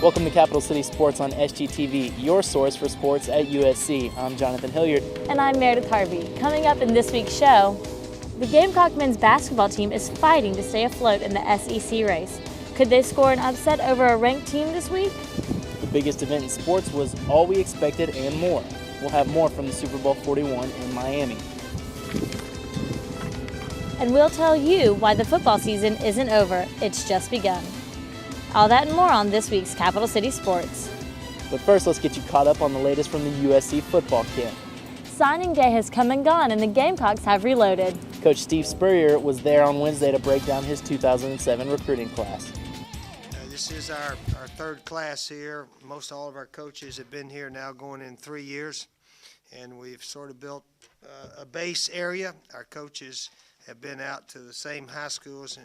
Welcome to Capital City Sports on SGTV, your source for sports at USC. I'm Jonathan Hilliard. And I'm Meredith Harvey. Coming up in this week's show, the Gamecock men's basketball team is fighting to stay afloat in the SEC race. Could they score an upset over a ranked team this week? The biggest event in sports was all we expected and more. We'll have more from the Super Bowl 41 in Miami. And we'll tell you why the football season isn't over, it's just begun. All that and more on this week's Capital City Sports. But first, let's get you caught up on the latest from the USC football camp. Signing day has come and gone, and the Gamecocks have reloaded. Coach Steve Spurrier was there on Wednesday to break down his 2007 recruiting class. This is our third class here. Most all of our coaches have been here now going in 3 years, and we've sort of built a base area. Our coaches have been out to the same high schools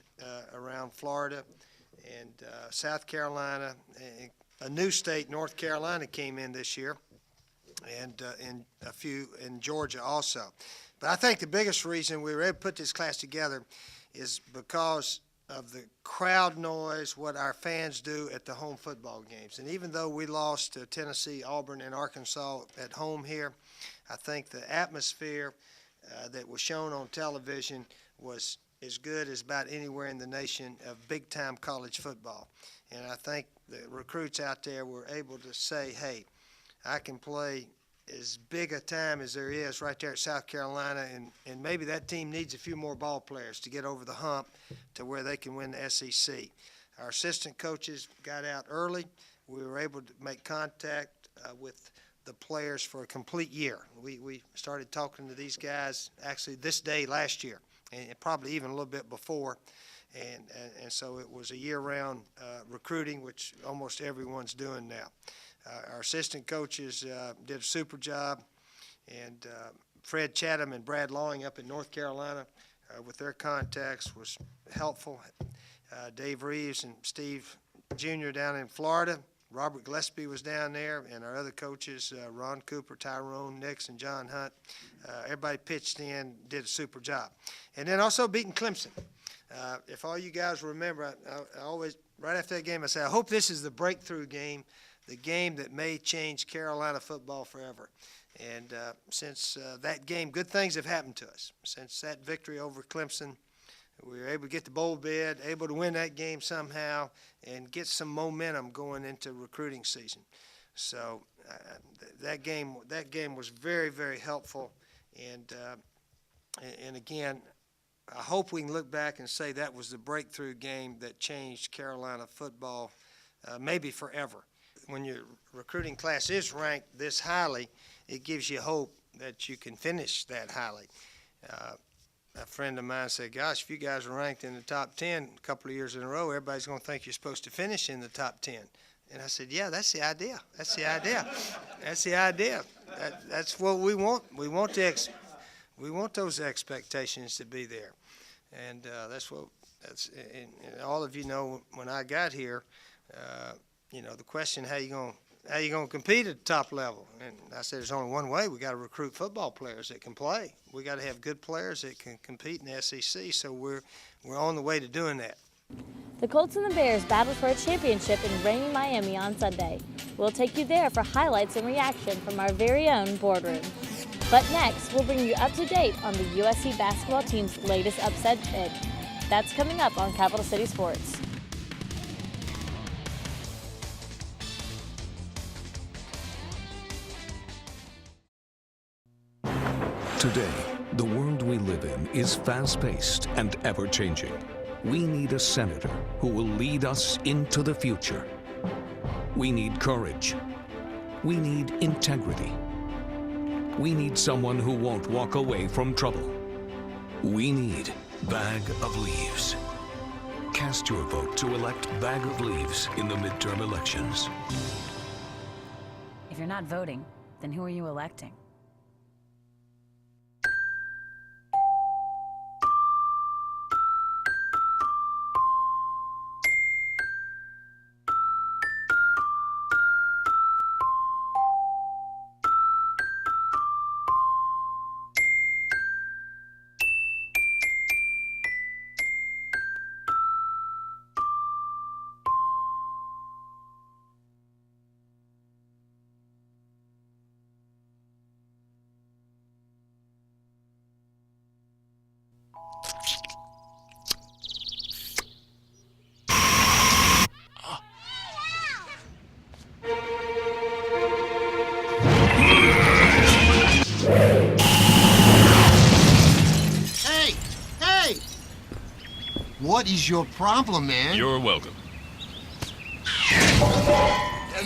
around Florida and South Carolina. And a new state, North Carolina, came in this year, and a few in Georgia also. But I think the biggest reason we were able to put this class together is because of the crowd noise, what our fans do at the home football games. And even though we lost to Tennessee, Auburn, and Arkansas at home here, I think the atmosphere that was shown on television was as good as about anywhere in the nation of big-time college football. And I think the recruits out there were able to say, hey, I can play as big a time as there is right there at South Carolina, and maybe that team needs a few more ball players to get over the hump to where they can win the SEC. Our assistant coaches got out early. We were able to make contact with the players for a complete year. We started talking to these guys actually this day last year, and probably even a little bit before. And so it was a year-round recruiting, which almost everyone's doing now. Our assistant coaches did a super job, and Fred Chatham and Brad Lawing up in North Carolina with their contacts was helpful. Dave Reeves and Steve Jr. down in Florida. Robert Gillespie was down there, and our other coaches, Ron Cooper, Tyrone Nix, and John Hunt. Everybody pitched in, did a super job. And then also beating Clemson. If all you guys remember, I always, right after that game, I said, I hope this is the breakthrough game, the game that may change Carolina football forever. And since that game, good things have happened to us. Since that victory over Clemson, we were able to get the bowl bid, able to win that game somehow, and get some momentum going into recruiting season. So that game was very, very helpful. And again, I hope we can look back and say that was the breakthrough game that changed Carolina football maybe forever. When your recruiting class is ranked this highly, it gives you hope that you can finish that highly. A friend of mine said, gosh, if you guys are ranked in the top 10 a couple of years in a row, everybody's going to think you're supposed to finish in the top 10. And I said, yeah, that's the idea. That's the idea. That's the idea. That's what we want. We want those expectations to be there. And and all of you know when I got here, the question, how you gonna compete at the top level? And I said, there's only one way. We got to recruit football players that can play. We got to have good players that can compete in the SEC. So we're on the way to doing that. The Colts and the Bears battled for a championship in rainy Miami on Sunday. We'll take you there for highlights and reaction from our very own boardroom. But next, we'll bring you up to date on the USC basketball team's latest upset bid. That's coming up on Capital City Sports. Today, the world we live in is fast-paced and ever-changing. We need a senator who will lead us into the future. We need courage. We need integrity. We need someone who won't walk away from trouble. We need Bag of Leaves. Cast your vote to elect Bag of Leaves in the midterm elections. If you're not voting, then who are you electing? What is your problem, man? You're welcome.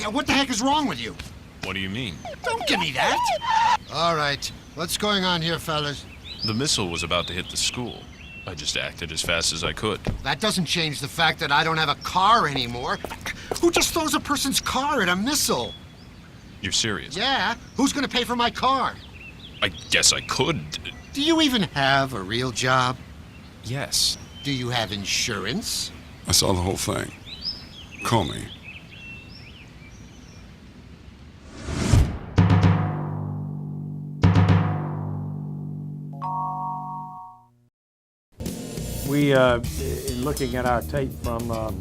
What the heck is wrong with you? What do you mean? Don't give me that. All right. What's going on here, fellas? The missile was about to hit the school. I just acted as fast as I could. That doesn't change the fact that I don't have a car anymore. Who just throws a person's car at a missile? You're serious? Yeah. Who's going to pay for my car? I guess I could. Do you even have a real job? Yes. Do you have insurance? I saw the whole thing. Call me. We, in looking at our tape from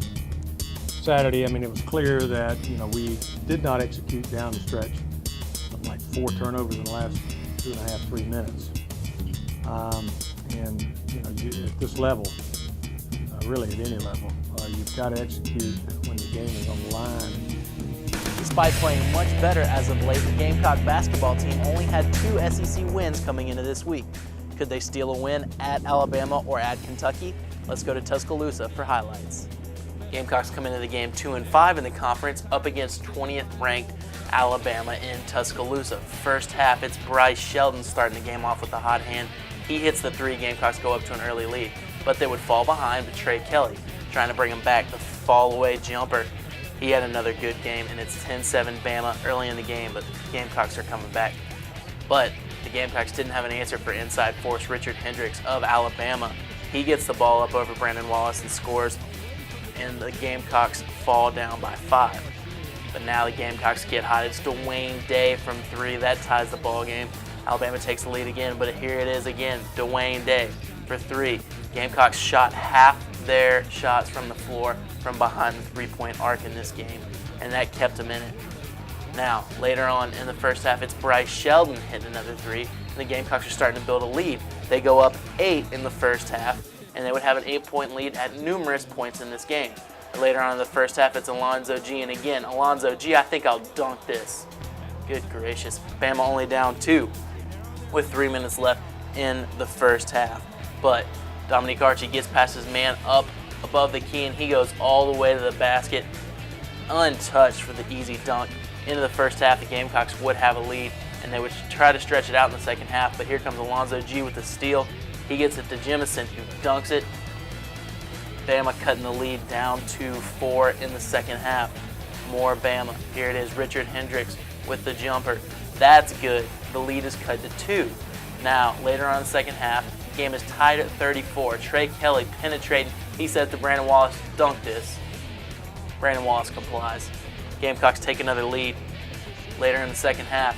Saturday, I mean, it was clear that, we did not execute down the stretch. Something like 4 turnovers in the last 2.5, 3 minutes. At this level, really at any level, you've got to execute when the game is on the line. Despite playing much better as of late, the Gamecock basketball team only had 2 SEC wins coming into this week. Could they steal a win at Alabama or at Kentucky? Let's go to Tuscaloosa for highlights. Gamecocks come into the game 2-5 in the conference, up against 20th ranked Alabama in Tuscaloosa. First half, it's Bryce Sheldon starting the game off with a hot hand. He hits the 3, Gamecocks go up to an early lead, but they would fall behind, but Trey Kelly trying to bring them back. The fall away jumper, he had another good game, and it's 10-7 Bama early in the game, but the Gamecocks are coming back. But the Gamecocks didn't have an answer for inside force Richard Hendricks of Alabama. He gets the ball up over Brandon Wallace and scores, and the Gamecocks fall down by 5. But now the Gamecocks get hot. It's Dwayne Day from 3. That ties the ball game. Alabama takes the lead again, but here it is again. Dwayne Day for 3. Gamecocks shot half their shots from the floor from behind the 3-point arc in this game, and that kept them in it. Now, later on in the first half, it's Bryce Sheldon hitting another 3, and the Gamecocks are starting to build a lead. They go up 8 in the first half, and they would have an 8-point lead at numerous points in this game. Later on in the first half, it's Alonzo G, and again, Alonzo G, I think I'll dunk this. Good gracious. Bama only down 2 with 3 minutes left in the first half. But Dominique Archie gets past his man up above the key, and he goes all the way to the basket, untouched for the easy dunk. Into the first half, the Gamecocks would have a lead, and they would try to stretch it out in the second half, but here comes Alonzo G with the steal. He gets it to Jemison, who dunks it. Bama cutting the lead down to 4 in the second half. More Bama. Here it is, Richard Hendricks with the jumper. That's good. The lead is cut to 2. Now, later on in the second half, the game is tied at 34. Trey Kelly penetrating. He says to Brandon Wallace, dunk this. Brandon Wallace complies. Gamecocks take another lead later in the second half.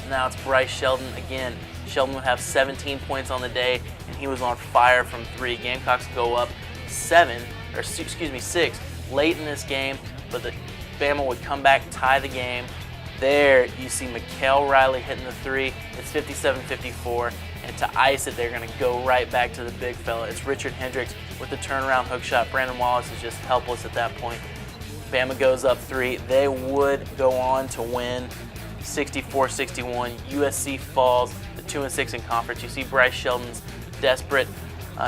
Now it's Bryce Sheldon again. Sheldon would have 17 points on the day, and he was on fire from 3. Gamecocks go up 6 late in this game, but the Bama would come back, tie the game. There you see Mikael Riley hitting the 3. It's 57-54, and to ice it, they're going to go right back to the big fella. It's Richard Hendricks with the turnaround hook shot. Brandon Wallace is just helpless at that point. Bama goes up 3. They would go on to win 64-61. USC falls to 2-6 in conference. You see Bryce Sheldon's desperate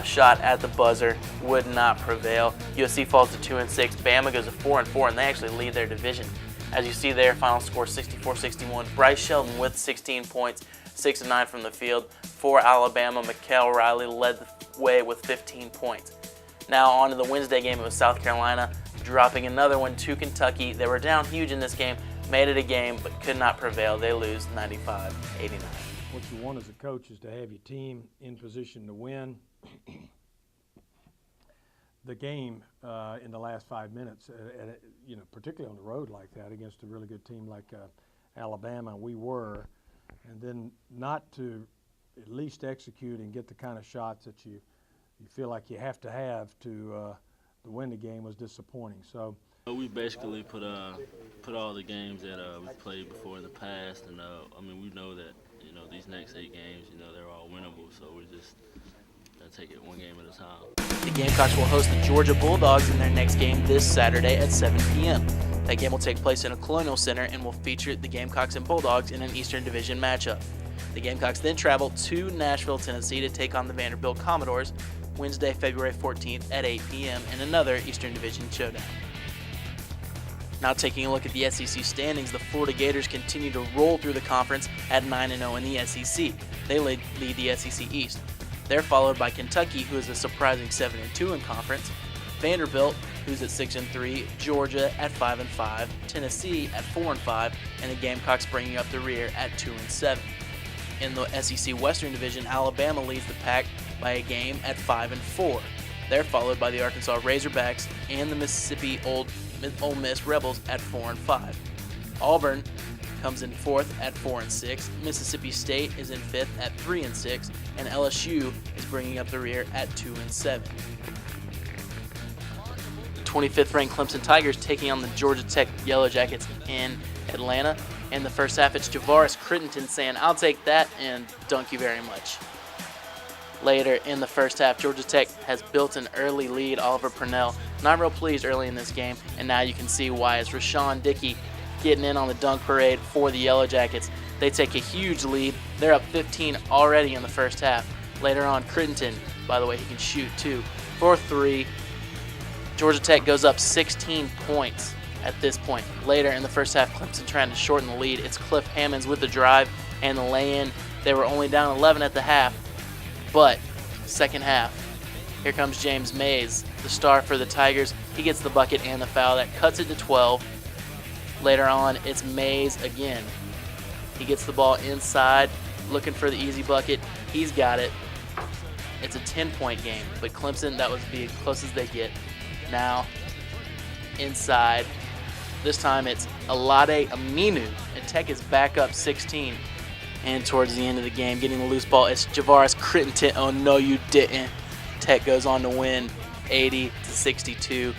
shot at the buzzer would not prevail. USC falls to 2-6. Bama goes to 4-4, and they actually lead their division. As you see there, final score 64-61. Bryce Sheldon with 16 points, 6 of 9 from the field. For Alabama, Mikael Riley led the way with 15 points. Now on to the Wednesday game. It was South Carolina dropping another one to Kentucky. They were down huge in this game, made it a game, but could not prevail. They lose 95-89. What you want as a coach is to have your team in position to win the game in the last 5 minutes, particularly on the road like that against a really good team like Alabama. We were, and then not to at least execute and get the kind of shots that you feel like you have to win the game was disappointing. So we basically put all the games that we played before in the past, and we know that these next 8 games, they're all winnable. So we just gotta take it one game at a time. The Gamecocks will host the Georgia Bulldogs in their next game this Saturday at 7 p.m. That game will take place in a Colonial Center and will feature the Gamecocks and Bulldogs in an Eastern Division matchup. The Gamecocks then travel to Nashville, Tennessee to take on the Vanderbilt Commodores. Wednesday, February 14th at 8 p.m. in another Eastern Division showdown. Now taking a look at the SEC standings, the Florida Gators continue to roll through the conference at 9-0 in the SEC. They lead the SEC East. They're followed by Kentucky, who is a surprising 7-2 in conference, Vanderbilt, who's at 6-3, Georgia at 5-5, Tennessee at 4-5, and the Gamecocks bringing up the rear at 2-7. In the SEC Western Division, Alabama leads the pack by a game at 5-4. They're followed by the Arkansas Razorbacks and the Mississippi Ole Miss Rebels at 4-5. Auburn comes in 4th at 4-6. Mississippi State is in 5th at 3-6, and LSU is bringing up the rear at 2-7. 25th ranked Clemson Tigers taking on the Georgia Tech Yellow Jackets in Atlanta. In the first half, it's Javaris Crittenton saying, "I'll take that and dunk you very much." Later in the first half, Georgia Tech has built an early lead. Oliver Purnell not real pleased early in this game, and now you can see why. It's Rashawn Dickey getting in on the dunk parade for the Yellow Jackets. They take a huge lead. They're up 15 already in the first half. Later on, Crittenton, by the way, he can shoot too, for 3. Georgia Tech goes up 16 points at this point. Later in the first half, Clemson trying to shorten the lead. It's Cliff Hammonds with the drive and the lay-in. They were only down 11 at the half, but second half, here comes James Mays, the star for the Tigers. He gets the bucket and the foul. That cuts it to 12. Later on, it's Mays again. He gets the ball inside, looking for the easy bucket. He's got it. It's a 10-point game, but Clemson, that would be as close as they get. Now, inside. This time it's Alade Aminu, and Tech is back up 16. And towards the end of the game, getting the loose ball, it's Javaris Crittenton. Oh, no, you didn't. Tech goes on to win 80-62.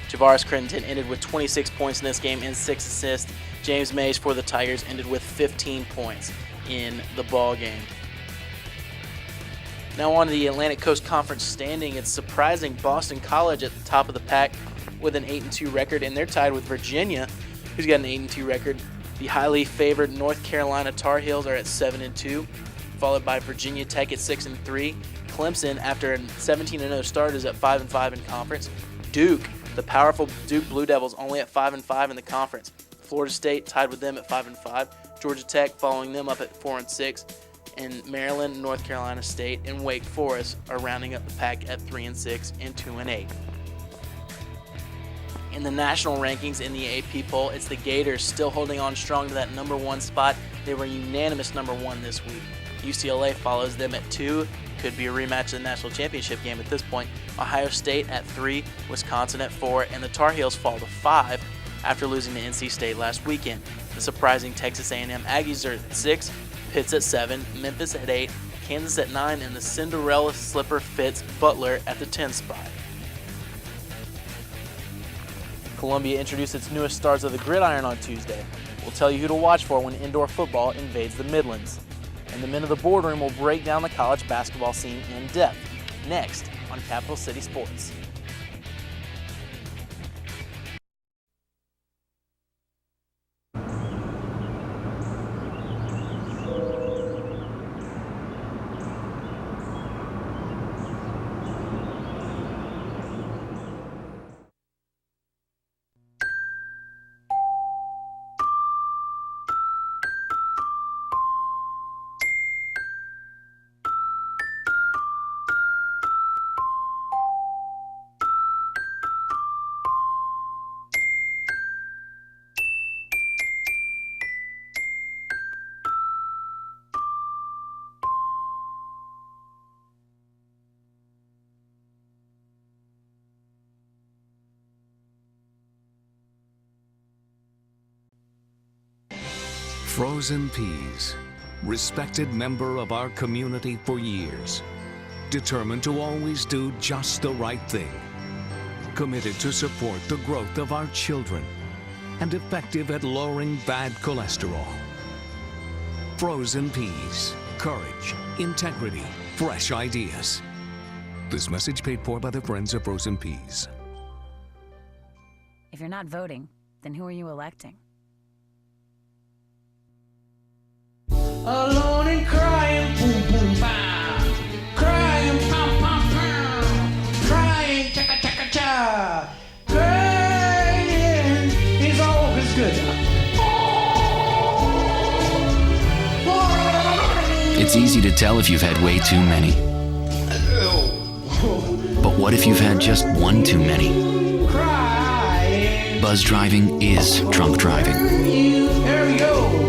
Javaris Crittenton ended with 26 points in this game and 6 assists. James Mays for the Tigers ended with 15 points in the ball game. Now on to the Atlantic Coast Conference standing. It's surprising Boston College at the top of the pack with an 8-2 record, and they're tied with Virginia, who's got an 8-2 record. The highly favored North Carolina Tar Heels are at 7-2, followed by Virginia Tech at 6-3. Clemson, after a 17-0 start, is at 5-5 in conference. Duke, the powerful Duke Blue Devils, only at 5-5 in the conference. Florida State tied with them at 5-5. Georgia Tech following them up at 4-6. And Maryland, North Carolina State, and Wake Forest are rounding up the pack at 3-6 and 2-8. In the national rankings in the AP poll, it's the Gators still holding on strong to that number 1 spot. They were unanimous number 1 this week. UCLA follows them at 2. Could be a rematch of the national championship game at this point. Ohio State at 3, Wisconsin at 4, and the Tar Heels fall to 5 after losing to NC State last weekend. The surprising Texas A&M Aggies are at 6, Pitt's at 7, Memphis at 8, Kansas at 9, and the Cinderella slipper fits Butler at the 10 spot. Columbia introduced its newest stars of the gridiron on Tuesday. We'll tell you who to watch for when indoor football invades the Midlands. And the men of the boardroom will break down the college basketball scene in depth. Next on Capital City Sports. Frozen Peas, respected member of our community for years, determined to always do just the right thing, committed to support the growth of our children, and effective at lowering bad cholesterol. Frozen Peas, courage, integrity, fresh ideas. This message paid for by the Friends of Frozen Peas. If you're not voting, then who are you electing? Alone and crying, boom, boom, bam. Crying, pom, pom, pom. Crying is always good. It's easy to tell if you've had way too many. But what if you've had just one too many? Buzz driving is drunk driving. There we go.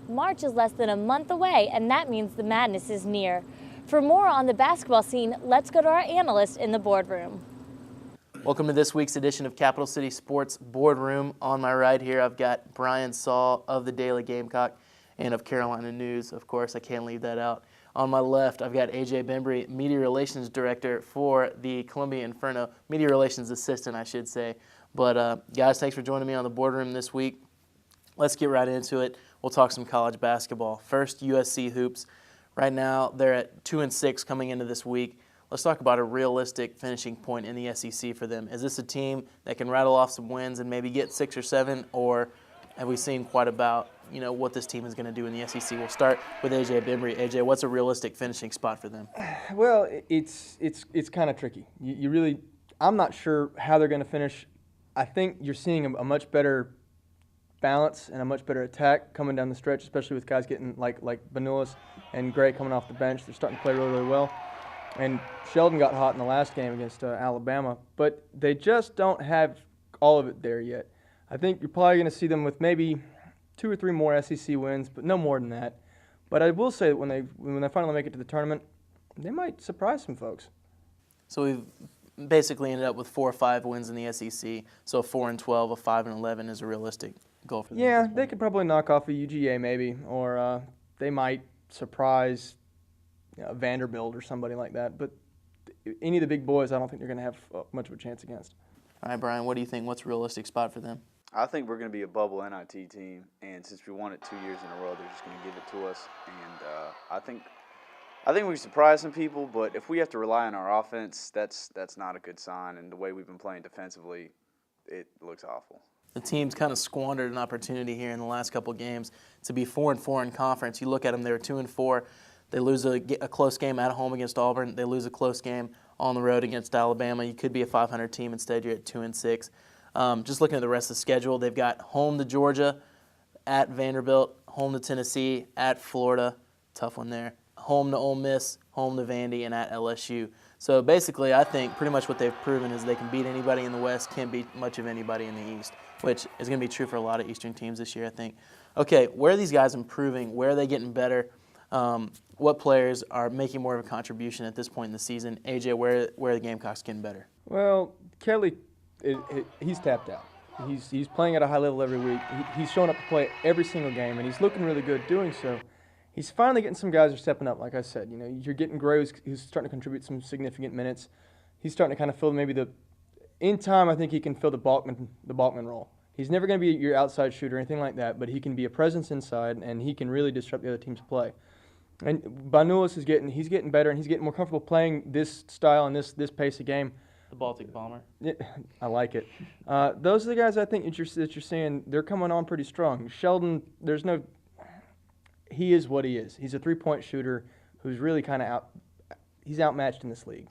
March is less than a month away, and that means the madness is near. For more on the basketball scene, let's go to our analyst in the boardroom. Welcome to this week's edition of Capital City Sports Boardroom. On my right here, I've got Brian Saul of the Daily Gamecock and of Carolina News. Of course, I can't leave that out. On my left, I've got AJ Bembry, Media Relations Director for the Columbia Inferno, Media Relations Assistant, I should say. But guys, thanks for joining me on the boardroom this week. Let's get right into it. We'll talk some college basketball. First, USC hoops. Right now, they're at 2-6 coming into this week. Let's talk about a realistic finishing point in the SEC for them. Is this a team that can rattle off some wins and maybe get 6 or 7, or have we seen quite about what this team is going to do in the SEC? We'll start with AJ Bembry. AJ, what's a realistic finishing spot for them? Well, it's kind of tricky. You really, I'm not sure how they're going to finish. I think you're seeing a much better balance and a much better attack coming down the stretch, especially with guys getting like Banulis and Gray coming off the bench. They're starting to play really, really well. And Sheldon got hot in the last game against Alabama, but they just don't have all of it there yet. I think you're probably going to see them with maybe 2 or 3 more SEC wins, but no more than that. But I will say that when they finally make it to the tournament, they might surprise some folks. So we've basically ended up with 4 or 5 wins in the SEC. So 4-12, a 5-11 is a realistic goal for them. Yeah, they could probably knock off a UGA maybe, or they might surprise Vanderbilt or somebody like that. But any of the big boys, I don't think they're going to have much of a chance against. All right, Brian, what do you think? What's a realistic spot for them? I think we're going to be a bubble NIT team, and since we won it 2 years in a row, they're just going to give it to us. And I think we surprise some people, but if we have to rely on our offense, that's not a good sign. And the way we've been playing defensively, it looks awful. The team's kind of squandered an opportunity here in the last couple of games to be 4-4 in conference. You look at them; they were 2-4. They lose a close game at home against Auburn. They lose a close game on the road against Alabama. You could be a 500 team. Instead, you're at 2-6. Just looking at the rest of the schedule, they've got home to Georgia, at Vanderbilt, home to Tennessee, at Florida, tough one there, home to Ole Miss, home to Vandy, and at LSU. So basically, I think pretty much what they've proven is they can beat anybody in the West, can't beat much of anybody in the East, which is going to be true for a lot of Eastern teams this year, I think. Okay, where are these guys improving? Where are they getting better? What players are making more of a contribution at this point in the season? AJ, where are the Gamecocks getting better? Well, Kelly, he's tapped out. He's playing at a high level every week. He's showing up to play every single game, and he's looking really good doing so. He's finally getting some guys who are stepping up, like I said. You're getting Gray, who's starting to contribute some significant minutes. He's starting to kind of fill in time, I think he can fill the Balkman role. He's never going to be your outside shooter or anything like that, but he can be a presence inside, and he can really disrupt the other team's play. And Banulis he's getting better, and he's getting more comfortable playing this style and this pace of game. The Baltic Bomber. Yeah, I like it. Those are the guys I think that you're seeing. They're coming on pretty strong. Sheldon, he is what he is. He's a three-point shooter who's really kind of he's outmatched in this league.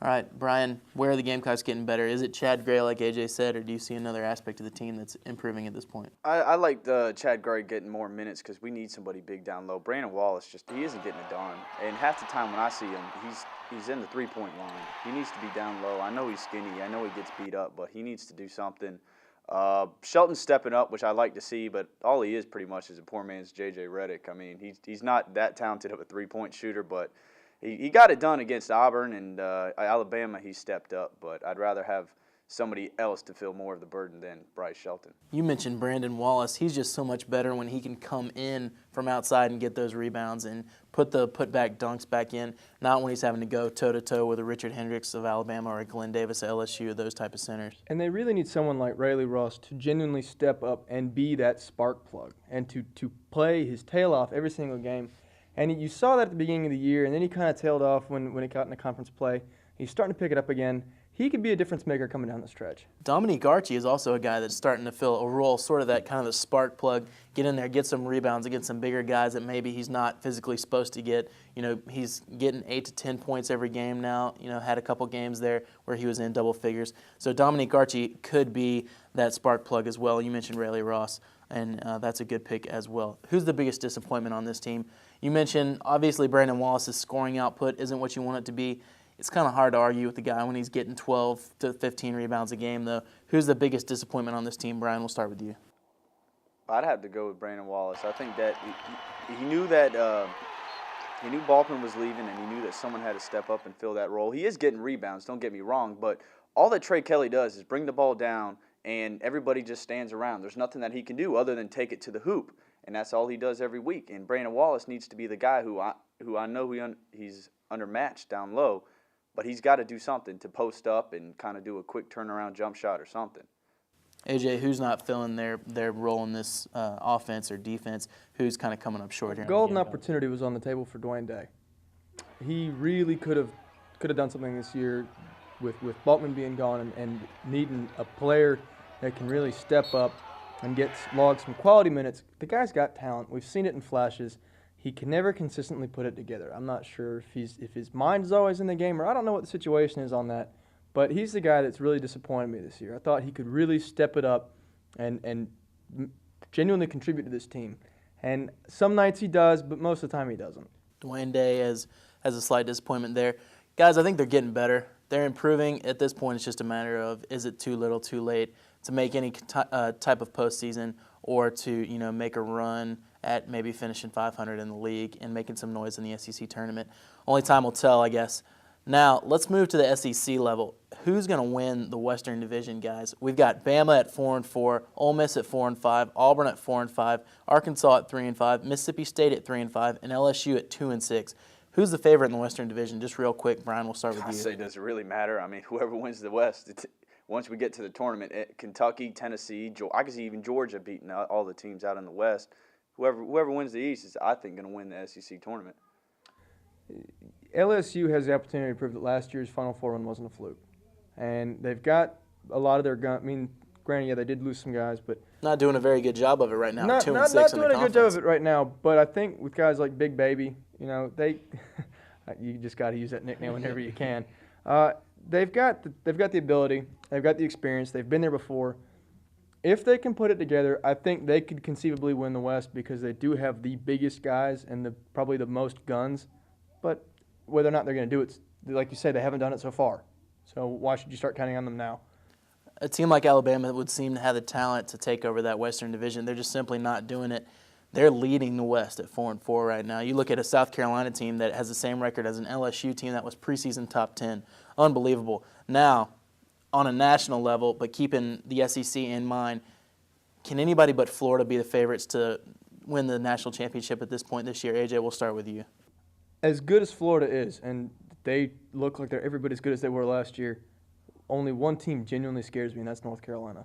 All right, Brian, where are the Gamecocks getting better? Is it Chad Gray, like AJ said, or do you see another aspect of the team that's improving at this point? I like Chad Gray getting more minutes because we need somebody big down low. Brandon Wallace he isn't getting it done. And half the time when I see him, he's in the three-point line. He needs to be down low. I know he's skinny. I know he gets beat up, but he needs to do something. Shelton's stepping up, which I like to see, but all he is pretty much is a poor man's J.J. Redick. I mean, he's not that talented of a three-point shooter, but he got it done against Auburn and Alabama. He stepped up, but I'd rather have somebody else to feel more of the burden than Bryce Shelton. You mentioned Brandon Wallace. He's just so much better when he can come in from outside and get those rebounds and put the putback dunks back in, not when he's having to go toe-to-toe with a Richard Hendricks of Alabama or a Glenn Davis at LSU, those type of centers. And they really need someone like Rayleigh Ross to genuinely step up and be that spark plug and to play his tail off every single game. And you saw that at the beginning of the year, and then he kind of tailed off when it got into conference play. He's starting to pick it up again. He could be a difference maker coming down the stretch. Dominique Archie is also a guy that's starting to fill a role, sort of that kind of the spark plug, get in there, get some rebounds against some bigger guys that maybe he's not physically supposed to get. You know, he's getting 8 to 10 points every game now. You know, had a couple games there where he was in double figures. So Dominique Archie could be that spark plug as well. You mentioned Rayleigh Ross, and that's a good pick as well. Who's the biggest disappointment on this team? You mentioned, obviously, Brandon Wallace's scoring output isn't what you want it to be. It's kind of hard to argue with the guy when he's getting 12 to 15 rebounds a game, though. Who's the biggest disappointment on this team? Brian, we'll start with you. I'd have to go with Brandon Wallace. I think that he knew that he knew Baldwin was leaving, and he knew that someone had to step up and fill that role. He is getting rebounds, don't get me wrong, but all that Trey Kelly does is bring the ball down, and everybody just stands around. There's nothing that he can do other than take it to the hoop, and that's all he does every week. And Brandon Wallace needs to be the guy who I know he's undermatched down low, but he's got to do something to post up and kind of do a quick turnaround jump shot or something. AJ, who's not filling their role in this offense or defense? Who's kind of coming up short here? Golden opportunity was on the table for Dwayne Day. He really could have done something this year with Balkman being gone and needing a player that can really step up and log some quality minutes. The guy's got talent. We've seen it in flashes. He can never consistently put it together. I'm not sure if his mind is always in the game, or I don't know what the situation is on that. But he's the guy that's really disappointed me this year. I thought he could really step it up and genuinely contribute to this team. And some nights he does, but most of the time he doesn't. Dwayne Day has a slight disappointment there. Guys, I think they're getting better. They're improving. At this point, it's just a matter of, is it too little, too late to make any type of postseason, or to make a run at maybe finishing 500 in the league and making some noise in the SEC tournament. Only time will tell, I guess. Now, let's move to the SEC level. Who's going to win the Western Division, guys? We've got Bama at 4-4, Ole Miss at 4-5, Auburn at 4-5, Arkansas at 3-5, Mississippi State at 3-5, and LSU at 2-6. Who's the favorite in the Western Division? Just real quick, Brian, we'll start with you. I say, does it really matter? I mean, whoever wins the West, once we get to the tournament, Kentucky, Tennessee, I can see even Georgia beating all the teams out in the West. Whoever wins the East is, I think, going to win the SEC tournament. LSU has the opportunity to prove that last year's Final Four run wasn't a fluke. And they've got a lot of their gun. I mean, granted, yeah, they did lose some guys, but not doing a very good job of it right now. Not 2-6 not in the doing a good job of it right now. But I think with guys like Big Baby, they you just got to use that nickname whenever you can. They've got the ability, they've got the experience, they've been there before. If they can put it together, I think they could conceivably win the West because they do have the biggest guys and probably the most guns. But whether or not they're going to do it, like you say, they haven't done it so far. So why should you start counting on them now? A team like Alabama would seem to have the talent to take over that Western Division. They're just simply not doing it. They're leading the West at 4-4 right now. You look at a South Carolina team that has the same record as an LSU team that was preseason top 10. Unbelievable. Now, on a national level, but keeping the SEC in mind, can anybody but Florida be the favorites to win the national championship at this point this year? AJ, we'll start with you. As good as Florida is, and they look like they're every bit as good as they were last year, only one team genuinely scares me, and that's North Carolina.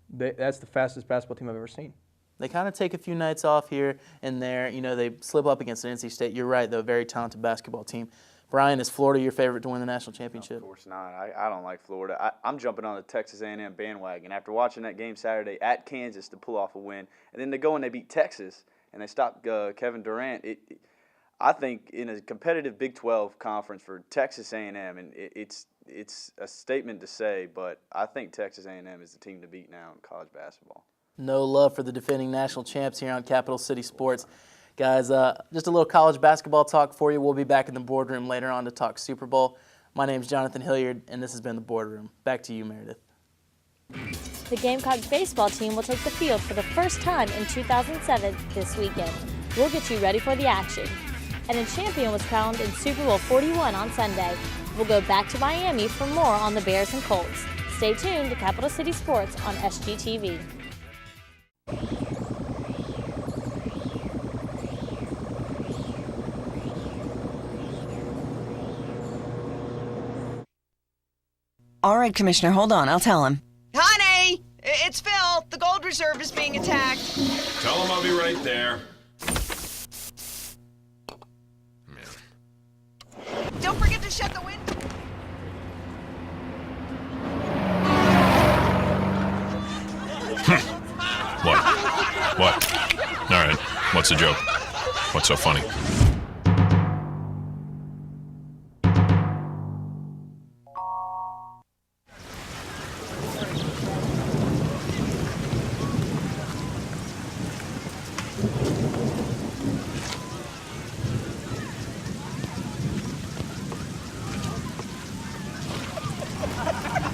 That's the fastest basketball team I've ever seen. They kind of take a few nights off here and there. They slip up against NC State. You're right, though, very talented basketball team. Brian, is Florida your favorite to win the national championship? No, of course not. I don't like Florida. I'm jumping on the Texas A&M bandwagon. After watching that game Saturday at Kansas to pull off a win, and then they go and they beat Texas, and they stop Kevin Durant, I think in a competitive Big 12 conference for Texas A&M, and it's a statement to say, but I think Texas A&M is the team to beat now in college basketball. No love for the defending national champs here on Capital City Sports. Guys, just a little college basketball talk for you. We'll be back in the boardroom later on to talk Super Bowl. My name's Jonathan Hilliard, and this has been the boardroom. Back to you, Meredith. The Gamecocks baseball team will take the field for the first time in 2007 this weekend. We'll get you ready for the action. And a champion was crowned in Super Bowl 41 on Sunday. We'll go back to Miami for more on the Bears and Colts. Stay tuned to Capital City Sports on SGTV. All right, Commissioner, hold on. I'll tell him. Honey, it's Phil. The gold reserve is being attacked. Tell him I'll be right there. Don't forget to shut the window. What? All right. What's the joke? What's so funny?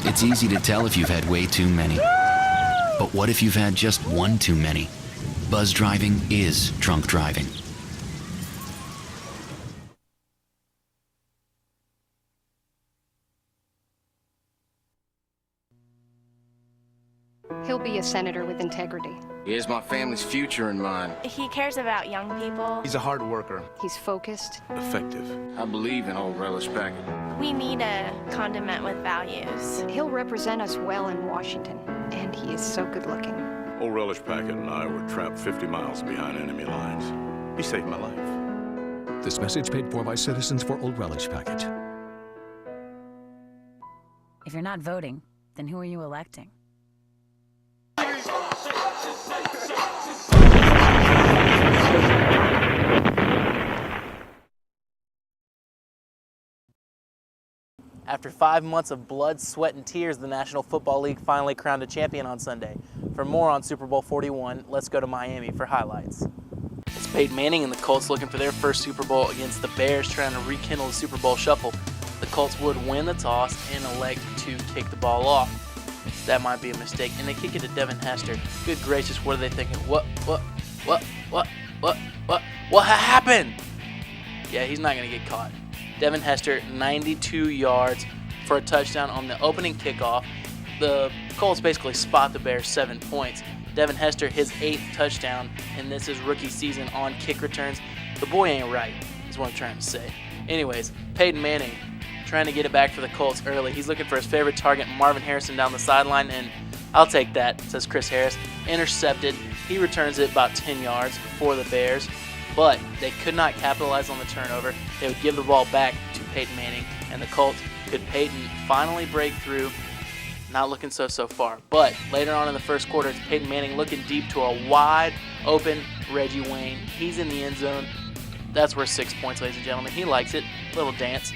It's easy to tell if you've had way too many. But what if you've had just one too many? Buzz driving is drunk driving. He'll be a senator with integrity. He has my family's future in mind. He cares about young people. He's a hard worker. He's focused. Effective. I believe in Old Relish Packet. We need a condiment with values. He'll represent us well in Washington, and he is so good looking. Old Relish Packet and I were trapped 50 miles behind enemy lines. He saved my life. This message paid for by Citizens for Old Relish Packet. If you're not voting, then who are you electing? After 5 months of blood, sweat, and tears, the National Football League finally crowned a champion on Sunday. For more on Super Bowl 41, let's go to Miami for highlights. It's Peyton Manning and the Colts looking for their first Super Bowl against the Bears, trying to rekindle the Super Bowl shuffle. The Colts would win the toss and elect to kick the ball off. That might be a mistake, and they kick it to Devin Hester. Good gracious, what are they thinking? What happened? Yeah, he's not going to get caught. Devin Hester, 92 yards for a touchdown on the opening kickoff. The Colts basically spot the Bears 7 points. Devin Hester, his 8th touchdown, and this is rookie season on kick returns. The boy ain't right, is what I'm trying to say. Anyways, Peyton Manning trying to get it back for the Colts early. He's looking for his favorite target, Marvin Harrison, down the sideline, and I'll take that, says Chris Harris. Intercepted. He returns it about 10 yards for the Bears, but they could not capitalize on the turnover. They would give the ball back to Peyton Manning, and the Colts. Could Peyton finally break through? Not looking so far. But later on in the first quarter, it's Peyton Manning looking deep to a wide open Reggie Wayne. He's in the end zone. That's worth 6 points, ladies and gentlemen. He likes it. Little dance.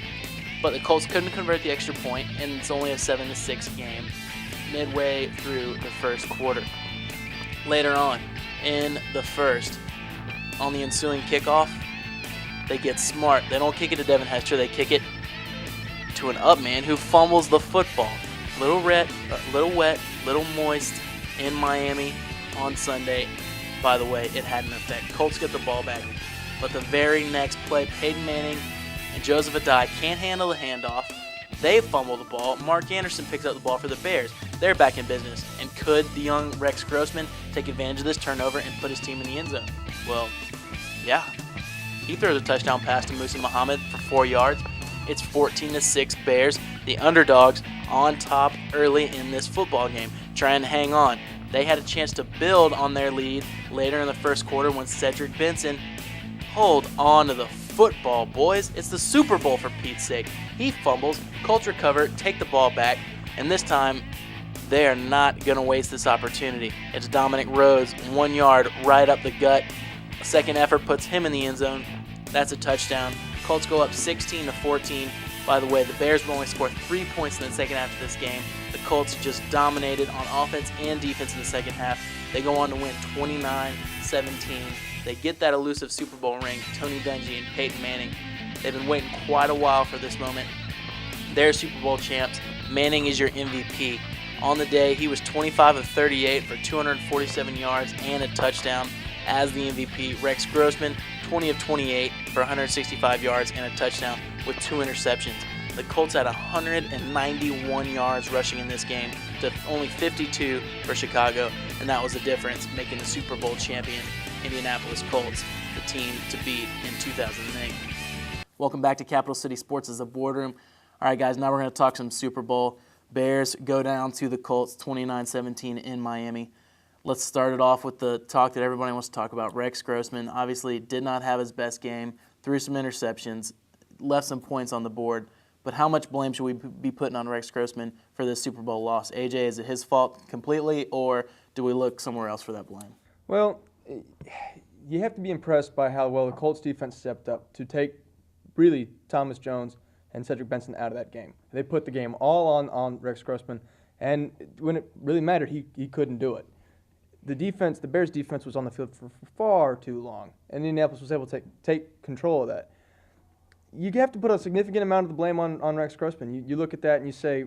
But the Colts couldn't convert the extra point, and it's only a 7-6 game midway through the first quarter. Later on in the first, on the ensuing kickoff, they get smart. They don't kick it to Devin Hester. They kick it to an up man who fumbles the football. Little wet, little moist in Miami on Sunday. By the way, it had an effect. Colts get the ball back. But the very next play, Peyton Manning and Joseph Adai can't handle the handoff. They fumble the ball. Mark Anderson picks up the ball for the Bears. They're back in business. And could the young Rex Grossman take advantage of this turnover and put his team in the end zone? Well, yeah. He throws a touchdown pass to Musa Muhammad for 4 yards. It's 14-6 Bears, the underdogs, on top early in this football game, trying to hang on. They had a chance to build on their lead later in the first quarter when Cedric Benson, hold on to the football, boys. It's the Super Bowl, for Pete's sake. He fumbles, Colts recover, take the ball back, and this time they are not going to waste this opportunity. It's Dominic Rhodes, 1 yard right up the gut. A second effort puts him in the end zone. That's a touchdown. Colts go up 16-14. By the way, the Bears will only score 3 points in the second half of this game. The Colts just dominated on offense and defense in the second half. They go on to win 29-17. They get that elusive Super Bowl ring, Tony Dungy and Peyton Manning. They've been waiting quite a while for this moment. They're Super Bowl champs. Manning is your MVP. On the day, he was 25 of 38 for 247 yards and a touchdown as the MVP. Rex Grossman, 20 of 28 for 165 yards and a touchdown with 2 interceptions. The Colts had 191 yards rushing in this game to only 52 for Chicago, and that was the difference, making the Super Bowl champion Indianapolis Colts the team to beat in 2008. Welcome back to Capital City Sports as a Boardroom. All right, guys, now we're going to talk some Super Bowl. Bears go down to the Colts 29-17 in Miami. Let's start it off with the talk that everybody wants to talk about. Rex Grossman obviously did not have his best game, threw some interceptions, left some points on the board. But how much blame should we be putting on Rex Grossman for this Super Bowl loss? AJ, is it his fault completely, or do we look somewhere else for that blame? Well, you have to be impressed by how well the Colts defense stepped up to take really Thomas Jones and Cedric Benson out of that game. They put the game all on Rex Grossman, and when it really mattered, he couldn't do it. The Bears defense was on the field for far too long, and Indianapolis was able to take control of that. You have to put a significant amount of the blame on Rex Grossman. You look at that and you say,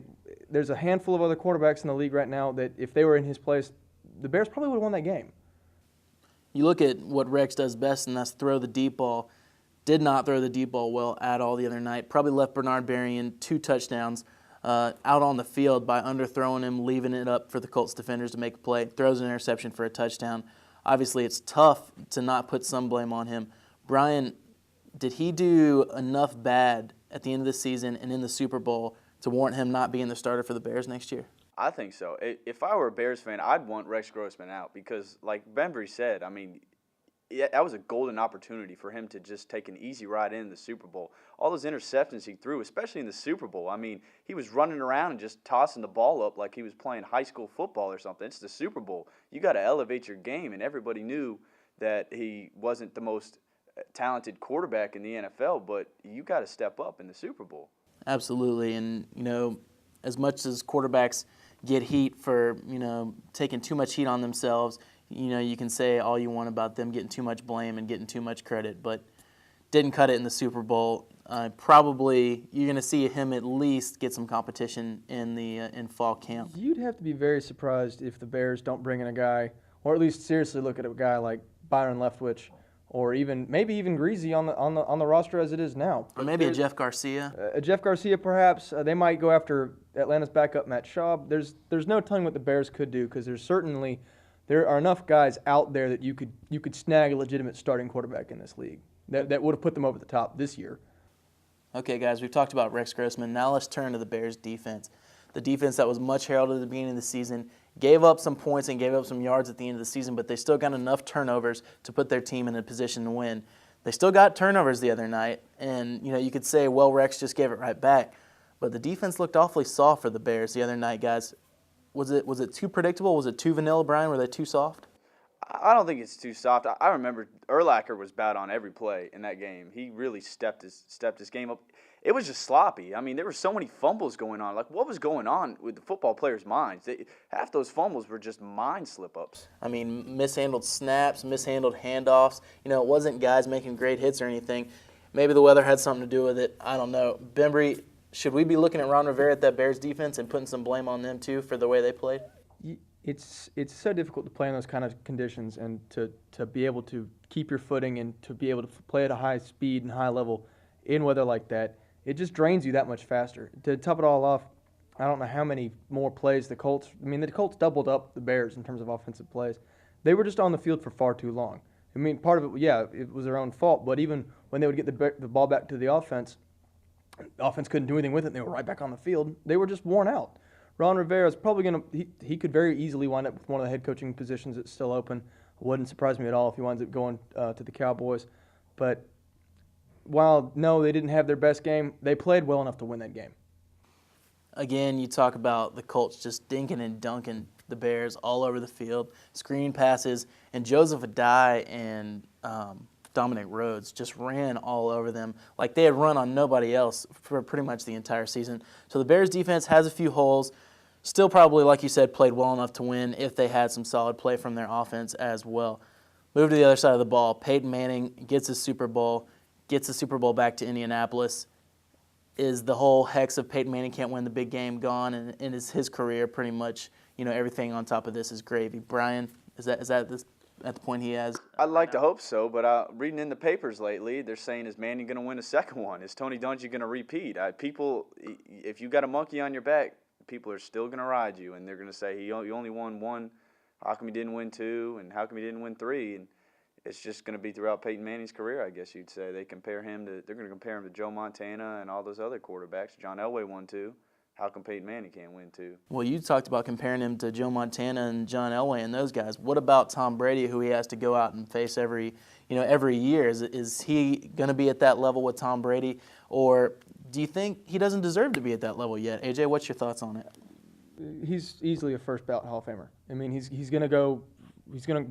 there's a handful of other quarterbacks in the league right now that if they were in his place, the Bears probably would have won that game. You look at what Rex does best, and that's throw the deep ball. Did not throw the deep ball well at all the other night. Probably left Bernard Berrien 2 touchdowns out on the field by underthrowing him, leaving it up for the Colts defenders to make a play. Throws an interception for a touchdown. Obviously, it's tough to not put some blame on him. Brian, did he do enough bad at the end of the season and in the Super Bowl to warrant him not being the starter for the Bears next year? I think so. If I were a Bears fan, I'd want Rex Grossman out because, like Bembry said, I mean, that was a golden opportunity for him to just take an easy ride in the Super Bowl. All those interceptions he threw, especially in the Super Bowl, I mean, he was running around and just tossing the ball up like he was playing high school football or something. It's the Super Bowl. You got to elevate your game, and everybody knew that he wasn't the most talented quarterback in the NFL, but you got to step up in the Super Bowl. Absolutely, and, as much as quarterbacks get heat for, taking too much heat on themselves, you can say all you want about them getting too much blame and getting too much credit, but didn't cut it in the Super Bowl. Probably you're going to see him at least get some competition in fall camp. You'd have to be very surprised if the Bears don't bring in a guy, or at least seriously look at a guy like Byron Leftwich, or maybe even Greasy on the roster as it is now. Or maybe a Jeff Garcia. A Jeff Garcia, perhaps. They might go after Atlanta's backup Matt Schaub. There's no telling what the Bears could do because there are enough guys out there that you could snag a legitimate starting quarterback in this league that would have put them over the top this year. Okay, guys, we've talked about Rex Grossman. Now let's turn to the Bears' defense. The defense that was much heralded at the beginning of the season gave up some points and gave up some yards at the end of the season, but they still got enough turnovers to put their team in a position to win. They still got turnovers the other night, and you could say, well, Rex just gave it right back. But the defense looked awfully soft for the Bears the other night, guys. Was it too predictable? Was it too vanilla, Brian? Were they too soft? I don't think it's too soft. I remember Urlacher was bad on every play in that game. He really stepped his game up. It was just sloppy. I mean, there were so many fumbles going on. Like, what was going on with the football players' minds? Half those fumbles were just mind slip-ups. I mean, mishandled snaps, mishandled handoffs. It wasn't guys making great hits or anything. Maybe the weather had something to do with it. I don't know. Bembry, should we be looking at Ron Rivera at that Bears defense and putting some blame on them, too, for the way they played? It's so difficult to play in those kind of conditions and to be able to keep your footing and to be able to play at a high speed and high level in weather like that. It just drains you that much faster. To top it all off, I don't know how many more plays the Colts doubled up the Bears in terms of offensive plays. They were just on the field for far too long. I mean, part of it, it was their own fault, but even when they would get the ball back to the offense couldn't do anything with it, and they were right back on the field. They were just worn out. Ron Rivera is probably going to – he could very easily wind up with one of the head coaching positions that's still open. Wouldn't surprise me at all if he winds up going to the Cowboys. But while, no, they didn't have their best game, they played well enough to win that game. Again, you talk about the Colts just dinking and dunking the Bears all over the field, screen passes, and Joseph Adai and Dominic Rhodes just ran all over them like they had run on nobody else for pretty much the entire season. So the Bears defense has a few holes. Still probably, like you said, played well enough to win if they had some solid play from their offense as well. Move to the other side of the ball. Peyton Manning gets his Super Bowl, gets the Super Bowl back to Indianapolis. Is the whole hex of Peyton Manning can't win the big game gone, and is his career pretty much, everything on top of this is gravy? Brian, is that at the point he has? I'd like to hope so, but reading in the papers lately, they're saying, is Manning going to win a second one? Is Tony Dungy going to repeat? People, if you got a monkey on your back, people are still going to ride you, and they're going to say, you only won one. How come he didn't win two? And how come he didn't win three? And it's just going to be throughout Peyton Manning's career, I guess you'd say. They're going to compare him to Joe Montana and all those other quarterbacks. John Elway won two. How come Peyton Manning can't win two? Well, you talked about comparing him to Joe Montana and John Elway and those guys. What about Tom Brady, who he has to go out and face every year? Is he going to be at that level with Tom Brady, or do you think he doesn't deserve to be at that level yet? AJ, what's your thoughts on it? He's easily a first ballot Hall of Famer. I mean, he's going to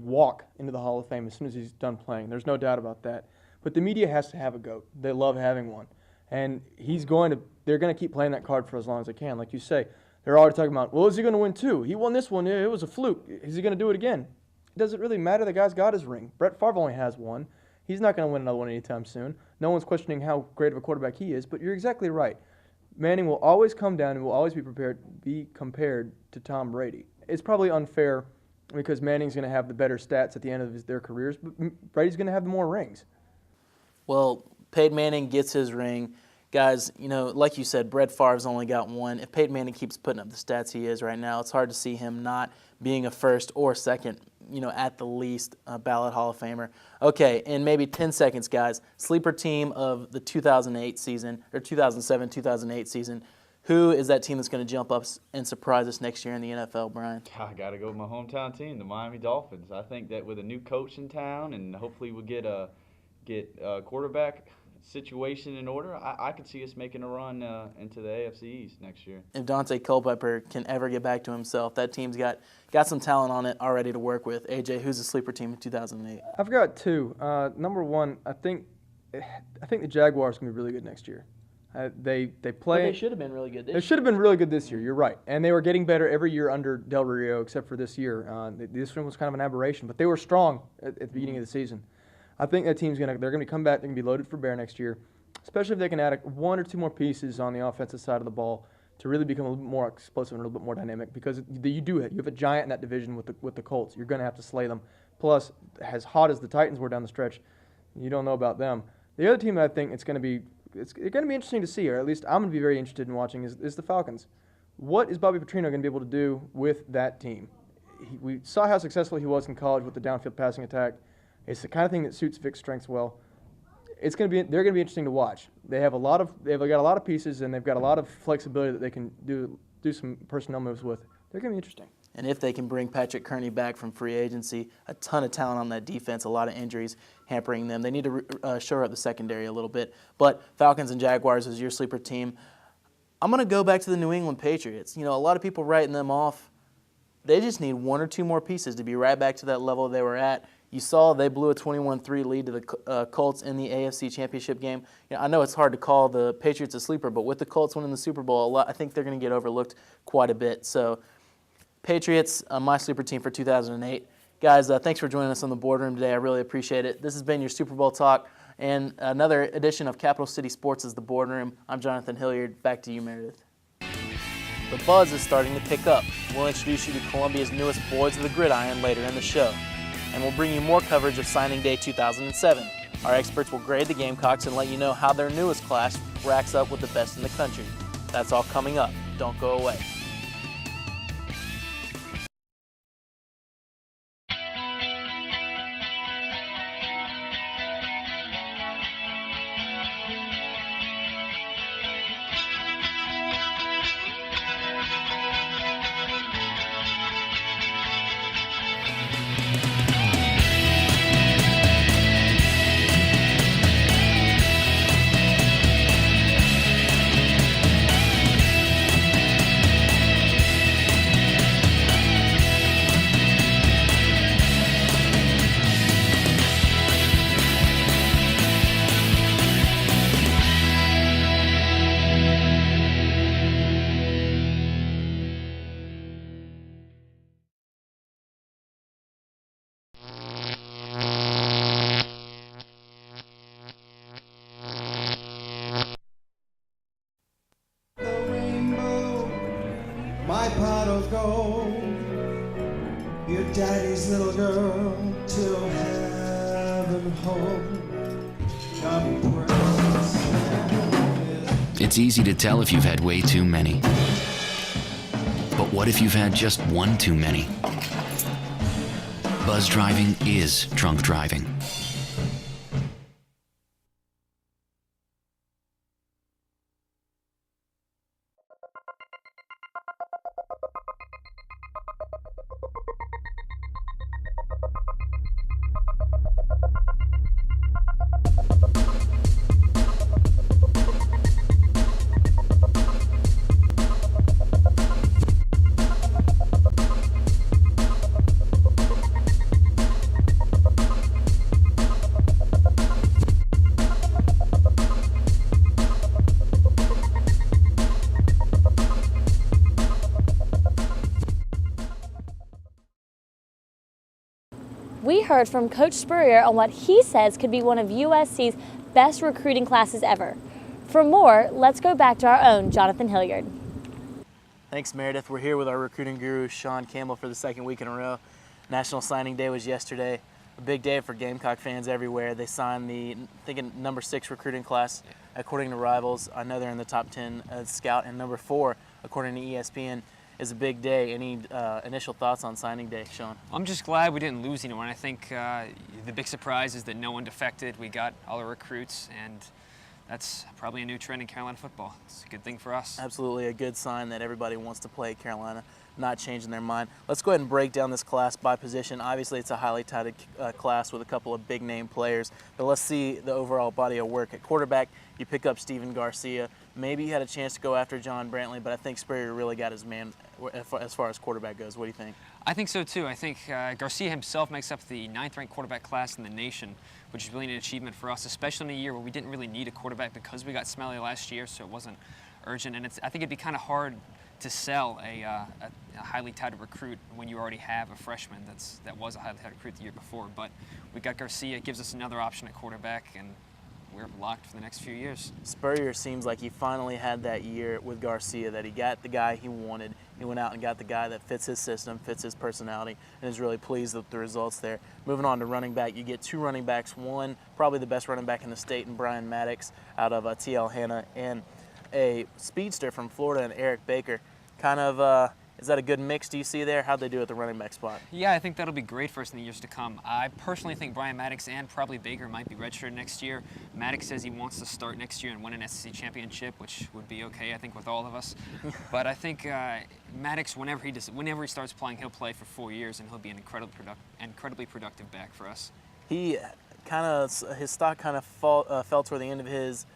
walk into the Hall of Fame as soon as he's done playing. There's no doubt about that. But the media has to have a GOAT. They love having one. And they're going to keep playing that card for as long as they can. Like you say, they're already talking about, well, is he going to win two? He won this one. It was a fluke. Is he going to do it again? It doesn't really matter. The guy's got his ring. Brett Favre only has one. He's not going to win another one anytime soon. No one's questioning how great of a quarterback he is, but you're exactly right. Manning will always come down and will always be compared to Tom Brady. It's probably unfair because Manning's going to have the better stats at the end of their careers, but Brady's going to have the more rings. Well, Peyton Manning gets his ring. Guys, like you said, Brett Favre's only got one. If Peyton Manning keeps putting up the stats he is right now, it's hard to see him not being a first or second, at the least, ballot Hall of Famer. Okay, in maybe 10 seconds, guys, sleeper team of the 2008 season, or 2007-2008 season. Who is that team that's going to jump up and surprise us next year in the NFL, Brian? I got to go with my hometown team, the Miami Dolphins. I think that with a new coach in town, and hopefully we'll get a quarterback situation in order, I could see us making a run into the AFC East next year. If Dante Culpepper can ever get back to himself, that team's got some talent on it already to work with. AJ, who's the sleeper team in 2008? I've got two. Number one, I think the Jaguars can be really good next year. They play. But they should have been really good this year. They should have been really good this year. You're right, and they were getting better every year under Del Rio, except for this year. This one was kind of an aberration, but they were strong at the beginning of the season. I think that team's they're going to come back. They're going to be loaded for bear next year, especially if they can add one or two more pieces on the offensive side of the ball to really become a little bit more explosive and a little bit more dynamic. Because you have a giant in that division with the Colts. You're going to have to slay them. Plus, as hot as the Titans were down the stretch, you don't know about them. The other team that I think it's going to be interesting to see, or at least I'm going to be very interested in watching, is the Falcons. What is Bobby Petrino going to be able to do with that team? We saw how successful he was in college with the downfield passing attack. It's the kind of thing that suits Vic's strengths well. They're going to be interesting to watch. They've got a lot of pieces, and they've got a lot of flexibility that they can do some personnel moves with. They're going to be interesting. And if they can bring Patrick Kearney back from free agency, a ton of talent on that defense, a lot of injuries hampering them. They need to shore up the secondary a little bit. But Falcons and Jaguars is your sleeper team. I'm going to go back to the New England Patriots. A lot of people writing them off. They just need one or two more pieces to be right back to that level they were at. You saw they blew a 21-3 lead to the Colts in the AFC Championship game. I know it's hard to call the Patriots a sleeper, but with the Colts winning the Super Bowl, I think they're going to get overlooked quite a bit. So, Patriots, my sleeper team for 2008. Guys, thanks for joining us on the Boardroom today. I really appreciate it. This has been your Super Bowl talk and another edition of Capital City Sports' The Boardroom. I'm Jonathan Hilliard. Back to you, Meredith. The buzz is starting to pick up. We'll introduce you to Columbia's newest Boys of the Gridiron later in the show. And we'll bring you more coverage of Signing Day 2007. Our experts will grade the Gamecocks and let you know how their newest class racks up with the best in the country. That's all coming up. Don't go away. It's easy to tell if you've had way too many. But what if you've had just one too many? Buzz driving is drunk driving. We heard from Coach Spurrier on what he says could be one of USC's best recruiting classes ever. For more, let's go back to our own Jonathan Hilliard. Thanks, Meredith. We're here with our recruiting guru, Sean Campbell, for the second week in a row. National Signing Day was yesterday. A big day for Gamecock fans everywhere. They signed the, I think, number 6 recruiting class, according to Rivals. I know they're in the top 10 scout, and number 4, according to ESPN. Is a big day. Any initial thoughts on signing day, Sean? I'm just glad we didn't lose anyone. I think the big surprise is that no one defected. We got all our recruits, and that's probably a new trend in Carolina football. It's a good thing for us. Absolutely a good sign that everybody wants to play at Carolina, not changing their mind. Let's go ahead and break down this class by position. Obviously, it's a highly touted class with a couple of big name players, but let's see the overall body of work. At quarterback, you pick up Steven Garcia. Maybe you had a chance to go after John Brantley, but I think Spurrier really got his man as far as quarterback goes. What do you think? I think so too. I think Garcia himself makes up the 9th-ranked quarterback class in the nation, which is really an achievement for us, especially in a year where we didn't really need a quarterback because we got Smelly last year, so it wasn't urgent. And I think it'd be kind of hard to sell a highly touted recruit when you already have a freshman that was a highly touted recruit the year before. But we got Garcia. It gives us another option at quarterback, and we're locked for the next few years. Spurrier seems like he finally had that year with Garcia, that he got the guy he wanted. He went out and got the guy that fits his system, fits his personality, and is really pleased with the results there. Moving on to running back, you get 2 running backs. One, probably the best running back in the state, in Brian Maddox out of TL Hanna, and a speedster from Florida, and Eric Baker. Kind of, is that a good mix do you see there? How'd they do at the running back spot? Yeah, I think that'll be great for us in the years to come. I personally think Brian Maddox and probably Baker might be redshirted next year. Maddox says he wants to start next year and win an SEC championship, which would be okay, I think, with all of us. But I think Maddox, whenever he starts playing, he'll play for 4 years, and he'll be an incredibly productive back for us. His stock kind of fell toward the end of his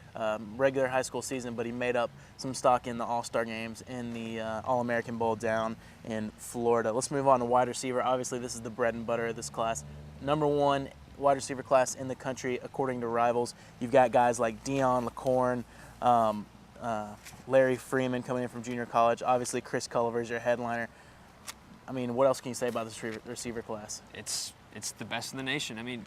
regular high school season, but he made up some stock in the All-Star games in the All-American Bowl down in Florida. Let's move on to wide receiver. Obviously, this is the bread and butter of this class. Number 1 wide receiver class in the country, according to Rivals. You've got guys like Dion LaCorn, Larry Freeman coming in from junior college. Obviously, Chris Culliver is your headliner. I mean, what else can you say about this receiver class? It's the best in the nation. I mean,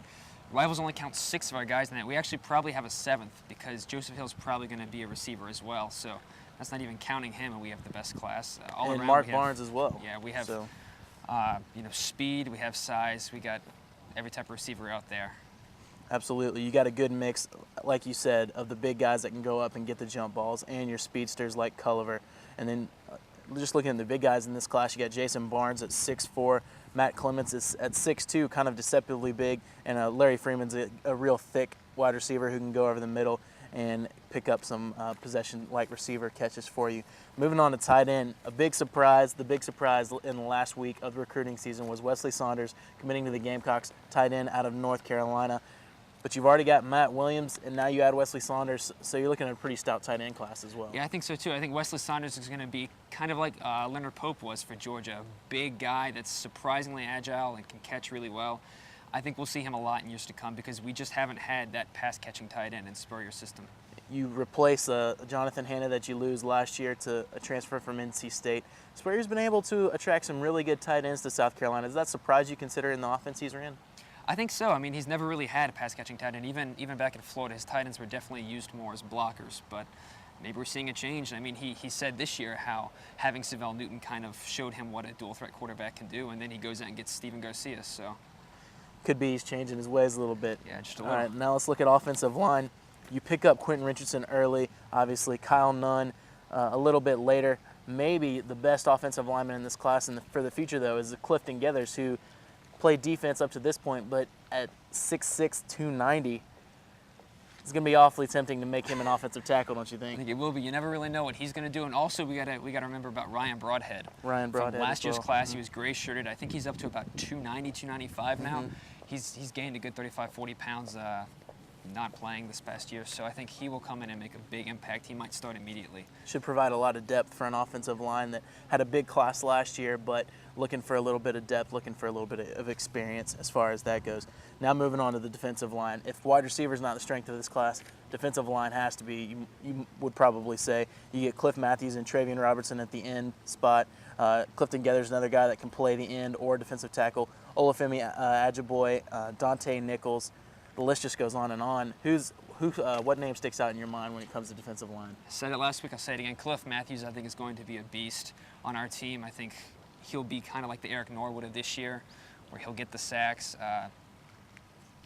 Rivals only counts 6 of our guys in that. We actually probably have a 7th because Joseph Hill's probably going to be a receiver as well. So that's not even counting him, and we have the best class all and around. Mark Barnes as well. Yeah, we have speed, we have size, we got every type of receiver out there. Absolutely, you got a good mix, like you said, of the big guys that can go up and get the jump balls, and your speedsters like Culliver. And then just looking at the big guys in this class, you got Jason Barnes at 6'4", Matt Clements is at 6'2", kind of deceptively big, and Larry Freeman's a real thick wide receiver who can go over the middle and pick up some possession-like receiver catches for you. Moving on to tight end, the big surprise in the last week of the recruiting season was Wesley Saunders committing to the Gamecocks, tight end out of North Carolina. But you've already got Matt Williams, and now you add Wesley Saunders, so you're looking at a pretty stout tight end class as well. Yeah, I think so too. I think Wesley Saunders is going to be kind of like Leonard Pope was for Georgia, a big guy that's surprisingly agile and can catch really well. I think we'll see him a lot in years to come because we just haven't had that pass-catching tight end in Spurrier's system. You replace Jonathan Hanna that you lose last year to a transfer from NC State. Spurrier's been able to attract some really good tight ends to South Carolina. Does that surprise you considering the offense he's ran? I think so. I mean, he's never really had a pass-catching tight end. Even back in Florida, his tight ends were definitely used more as blockers. But maybe we're seeing a change. I mean, he said this year how having Savell Newton kind of showed him what a dual-threat quarterback can do, and then he goes out and gets Steven Garcia. So Could be he's changing his ways a little bit. Yeah, just a All little. right, now let's look at offensive line. You pick up Quentin Richardson early, obviously Kyle Nunn a little bit later. Maybe the best offensive lineman in this class for the future, though, is Clifton Geathers, who played defense up to this point, but at 6'6", 290, it's going to be awfully tempting to make him an offensive tackle, don't you I think? think it will be. You never really know what he's going to do. And also, we got to remember about Ryan Broadhead. Ryan Broadhead From last as year's well. class, he was gray-shirted. I think he's up to about 290, 295 now. Mhm. He's gained a good 35, 40 pounds not playing this past year. So I think he will come in and make a big impact. He might start immediately. Should provide a lot of depth for an offensive line that had a big class last year, but looking for a little bit of depth, looking for a little bit of experience as far as that goes. Now moving on to the defensive line. If wide receiver is not the strength of this class, defensive line has to be. You would probably say you get Cliff Matthews and Travian Robertson at the end spot. Clifton Geathers, another guy that can play the end or defensive tackle. Olafemi Ajiboye, Dante Nichols. The list just goes on and on. What name sticks out in your mind when it comes to defensive line? I said it last week, I'll say it again. Cliff Matthews, I think, is going to be a beast on our team. I think he'll be kind of like the Eric Norwood of this year, where he'll get the sacks. I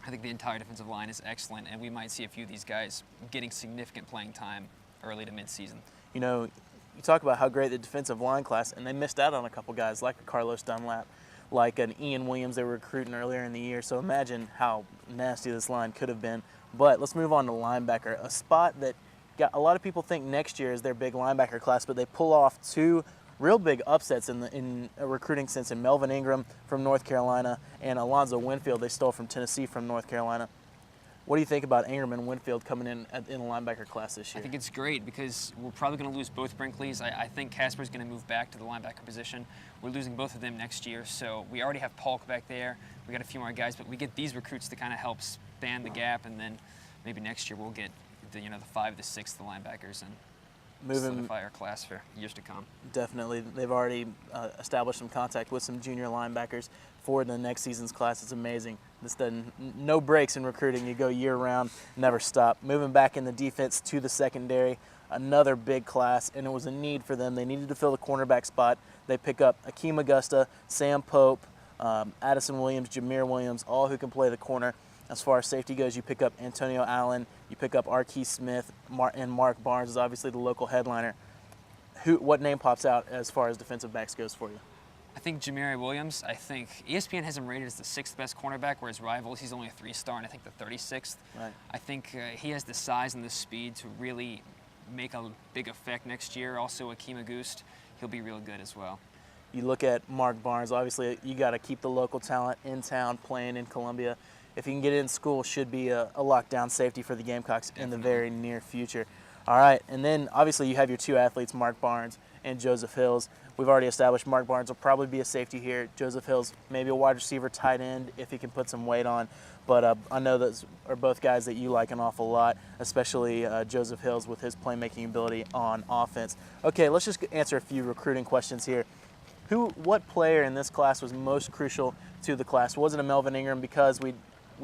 think the entire defensive line is excellent, and we might see a few of these guys getting significant playing time early to mid-season. You know, you talk about how great the defensive line class, and they missed out on a couple guys like a Carlos Dunlap, like an Ian Williams they were recruiting earlier in the year. So imagine how nasty this line could have been. But let's move on to linebacker, a spot that a lot of people think next year is their big linebacker class, but they pull off two real big upsets in a recruiting sense in Melvin Ingram from North Carolina and Alonzo Winfield they stole from Tennessee from North Carolina. What do you think about Ingram and Winfield coming in the linebacker class this year? I think it's great because we're probably going to lose both Brinkleys. I think Casper's going to move back to the linebacker position. We're losing both of them next year, so we already have Polk back there. We got a few more guys, but we get these recruits to kind of help span the gap, and then maybe next year we'll get the 5 to 6 the linebackers and solidify our class for years to come. Definitely. They've already established some contact with some junior linebackers for the next season's class. It's amazing. This doesn't, no breaks in recruiting. You go year round, never stop. Moving back in the defense to the secondary, another big class, and it was a need for them. They needed to fill the cornerback spot. They pick up Akeem Augusta, Sam Pope, Addison Williams, Jameer Williams, all who can play the corner. As far as safety goes, you pick up Antonio Allen, you pick up Arkeith Smith, and Mark Barnes is obviously the local headliner. What name pops out as far as defensive backs goes for you? I think Jameer Williams. I think ESPN has him rated as the 6th best cornerback, whereas Rivals, he's only a 3-star, and I think the 36th. Right. I think he has the size and the speed to really make a big effect next year. Also, Akeem Augusta, he'll be real good as well. You look at Mark Barnes, obviously you got to keep the local talent in town playing in Columbia. If he can get in school, should be a lockdown safety for the Gamecocks in the very near future. All right, and then obviously you have your two athletes, Mark Barnes and Joseph Hills. We've already established Mark Barnes will probably be a safety here. Joseph Hills, maybe a wide receiver, tight end, if he can put some weight on. But I know those are both guys that you like an awful lot, especially Joseph Hills with his playmaking ability on offense. Okay, let's just answer a few recruiting questions here. What player in this class was most crucial to the class? Was it a Melvin Ingram because we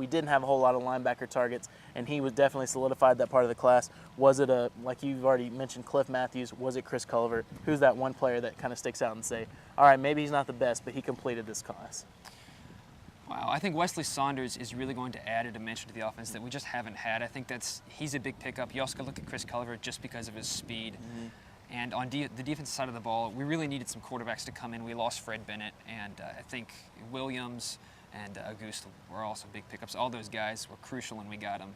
didn't have a whole lot of linebacker targets, and he was definitely solidified that part of the class? Was it like you've already mentioned, Cliff Matthews? Was it Chris Culliver? Who's that one player that kind of sticks out and say, all right, maybe he's not the best, but he completed this class? Wow, I think Wesley Saunders is really going to add a dimension to the offense that we just haven't had. I think he's a big pickup. You also got to look at Chris Culliver just because of his speed. Mm-hmm. And on the defensive side of the ball, we really needed some quarterbacks to come in. We lost Fred Bennett, and I think Williams and Augusta were also big pickups. All those guys were crucial when we got them.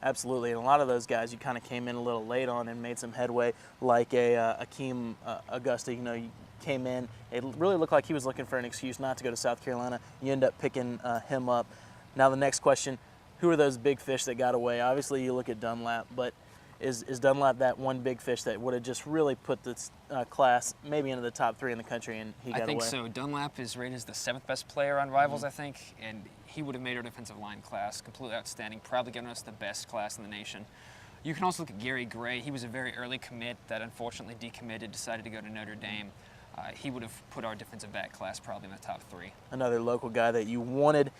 Absolutely, and a lot of those guys you kind of came in a little late on and made some headway, like Akeem Augusta. You came in, it really looked like he was looking for an excuse not to go to South Carolina. You end up picking him up. Now the next question, who are those big fish that got away? Obviously you look at Dunlap, but is Dunlap that one big fish that would have just really put this class maybe into the top 3 in the country, and he got away? I think so. Dunlap is rated as the 7th best player on Rivals, I think, and he would have made our defensive line class completely outstanding, probably given us the best class in the nation. You can also look at Gary Gray. He was a very early commit that unfortunately decommitted, decided to go to Notre Dame. He would have put our defensive back class probably in the top 3. Another local guy that you wanted,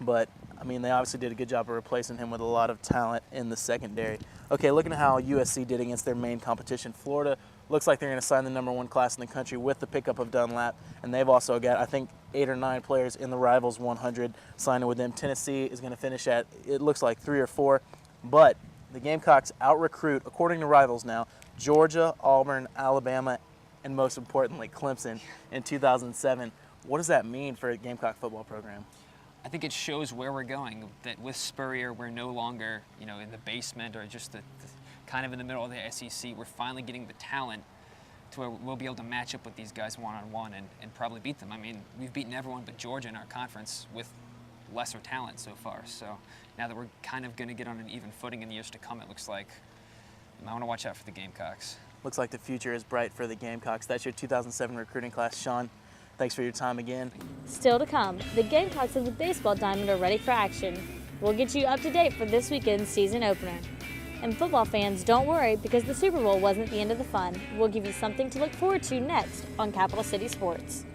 but I mean, they obviously did a good job of replacing him with a lot of talent in the secondary. Okay, looking at how USC did against their main competition, Florida looks like they're going to sign the #1 class in the country with the pickup of Dunlap, and they've also got, I think, 8 or 9 players in the Rivals 100 signing with them. Tennessee is going to finish at, it looks like, 3 or 4. But the Gamecocks out-recruit, according to Rivals now, Georgia, Auburn, Alabama, and most importantly, Clemson in 2007. What does that mean for a Gamecock football program? I think it shows where we're going, that with Spurrier, we're no longer, in the basement or just the kind of in the middle of the SEC. We're finally getting the talent to where we'll be able to match up with these guys one-on-one and probably beat them. I mean, we've beaten everyone but Georgia in our conference with lesser talent so far. So now that we're kind of going to get on an even footing in the years to come, it looks like, I want to watch out for the Gamecocks. Looks like the future is bright for the Gamecocks. That's your 2007 recruiting class. Sean, thanks for your time again. Still to come, the Gamecocks of the baseball diamond are ready for action. We'll get you up to date for this weekend's season opener. And football fans, don't worry, because the Super Bowl wasn't the end of the fun. We'll give you something to look forward to next on Capital City Sports.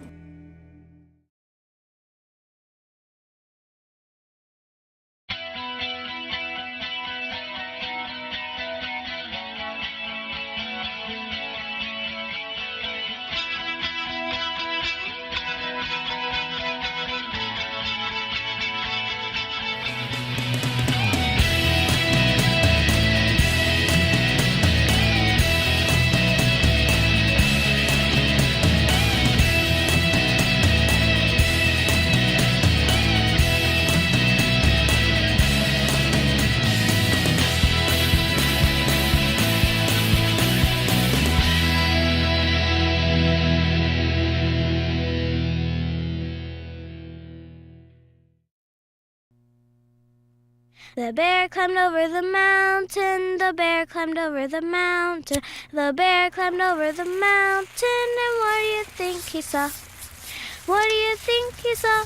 The bear climbed over the mountain, the bear climbed over the mountain, the bear climbed over the mountain, and what do you think he saw? What do you think he saw?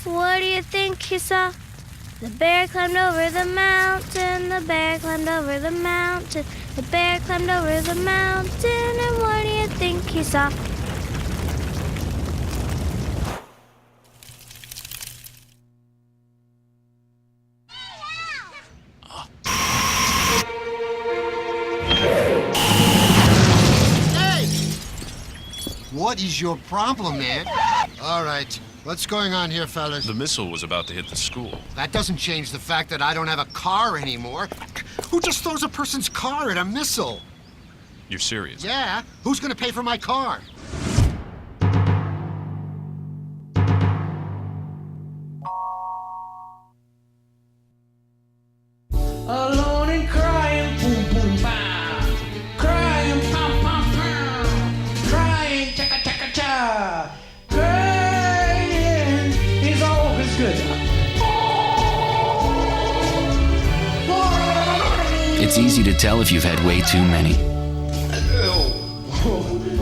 What do you think he saw? The bear climbed over the mountain, the bear climbed over the mountain, the bear climbed over the mountain, and what do you think he saw? What is your problem, man? All right, what's going on here, fellas? The missile was about to hit the school. That doesn't change the fact that I don't have a car anymore. Who just throws a person's car at a missile? You're serious? Yeah, who's gonna pay for my car? Alone and crying, boom, boom, bam. Crying, pom, pom, pom. Crying, chaka, chaka, cha. Crying is always good. It's easy to tell if you've had way too many.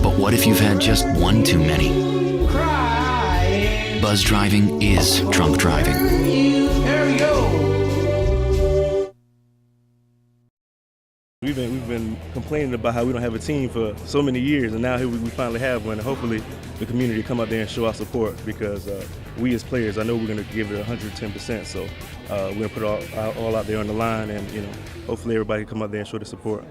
But what if you've had just one too many? Crying. Buzz driving is drunk driving. Here we go. We've been complaining about how we don't have a team for so many years, and now here we finally have one. And hopefully, the community come out there and show our support, because we as players, I know we're going to give it 110%. So we're going to put all out there on the line, and hopefully everybody come out there and show the support.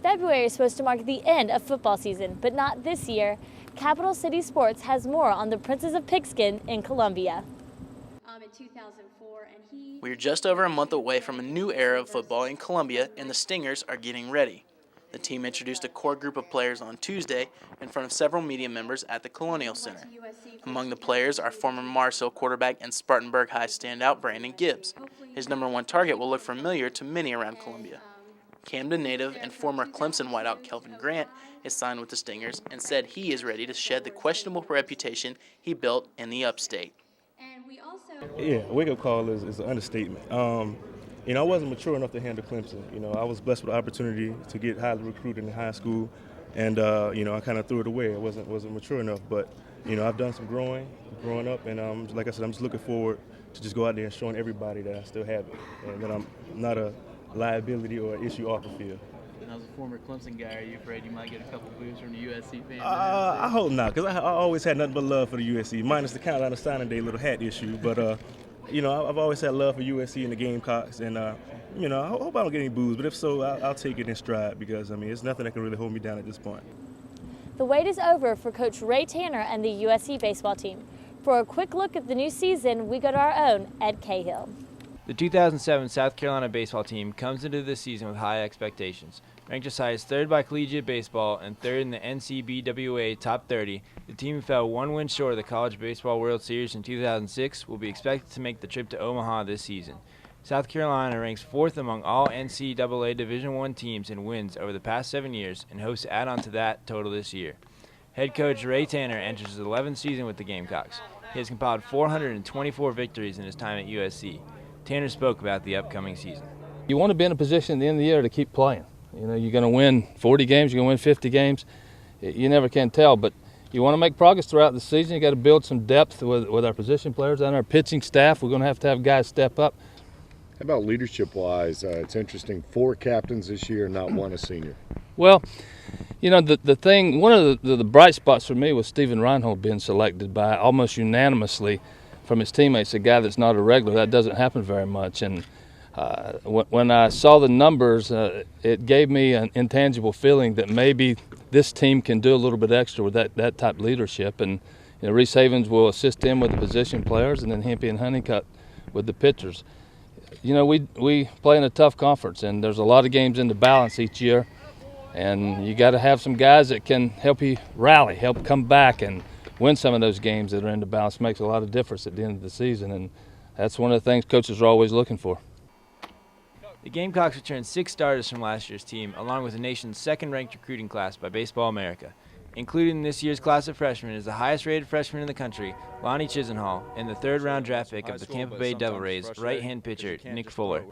February is supposed to mark the end of football season, but not this year. Capital City Sports has more on the Princes of Pigskin in Columbia. In 2004, and he... We're just over a month away from a new era of football in Columbia, and the Stingers are getting ready. The team introduced a core group of players on Tuesday in front of several media members at the Colonial Center. Among the players are former Marshall quarterback and Spartanburg High standout Brandon Gibbs. His #1 target will look familiar to many around Columbia. Camden native and former Clemson wideout Kelvin Grant is signed with the Stingers and said he is ready to shed the questionable reputation he built in the upstate. Yeah, a wake-up call is an understatement. I wasn't mature enough to handle Clemson. I was blessed with the opportunity to get highly recruited in high school, and I kind of threw it away. I wasn't mature enough, but I've done some growing up, and like I said, I'm just looking forward to just go out there and showing everybody that I still have it, and that I'm not a liability or an issue off the field. And as a former Clemson guy, are you afraid you might get a couple boos from the USC fans? I hope not, because I always had nothing but love for the USC, minus the Carolina signing day little hat issue. But, I've always had love for USC and the Gamecocks, and, I hope I don't get any boos, but if so, I'll take it in stride, because, it's nothing that can really hold me down at this point. The wait is over for Coach Ray Tanner and the USC baseball team. For a quick look at the new season, we go to our own Ed Cahill. The 2007 South Carolina baseball team comes into this season with high expectations. Ranked as high as 3rd by collegiate baseball and 3rd in the NCBWA Top 30, the team fell 1 win short of the College Baseball World Series in 2006 will be expected to make the trip to Omaha this season. South Carolina ranks 4th among all NCAA Division I teams in wins over the past 7 years and hopes to add on to that total this year. Head coach Ray Tanner enters his 11th season with the Gamecocks. He has compiled 424 victories in his time at USC. Tanner spoke about the upcoming season. You want to be in a position at the end of the year to keep playing. You know, you're going to win 40 games, you're going to win 50 games. You never can tell, but you want to make progress throughout the season. You got to build some depth with our position players and our pitching staff. We're going to have guys step up. How about leadership-wise? It's interesting, 4 captains this year, not one a senior. Well, you know, the thing, one of the bright spots for me was Steven Reinhold being selected by almost unanimously from his teammates, a guy that's not a regular. That doesn't happen very much. And when I saw the numbers, it gave me an intangible feeling that maybe this team can do a little bit extra with that type of leadership. And you know, Reese Havens will assist him with the position players, and then Hempy and Honeycutt with the pitchers. You know, we play in a tough conference, and there's a lot of games in the balance each year. And you got to have some guys that can help you rally, help come back and win some of those games that are in the balance. Makes a lot of difference at the end of the season, and that's one of the things coaches are always looking for. The Gamecocks returned 6 starters from last year's team, along with the nation's 2nd-ranked recruiting class by Baseball America. Included in this year's class of freshmen is the highest-rated freshman in the country, Lonnie Chisenhall, and the 3rd-round draft pick of the Tampa Bay Devil Rays, right-hand pitcher Nick Fuller.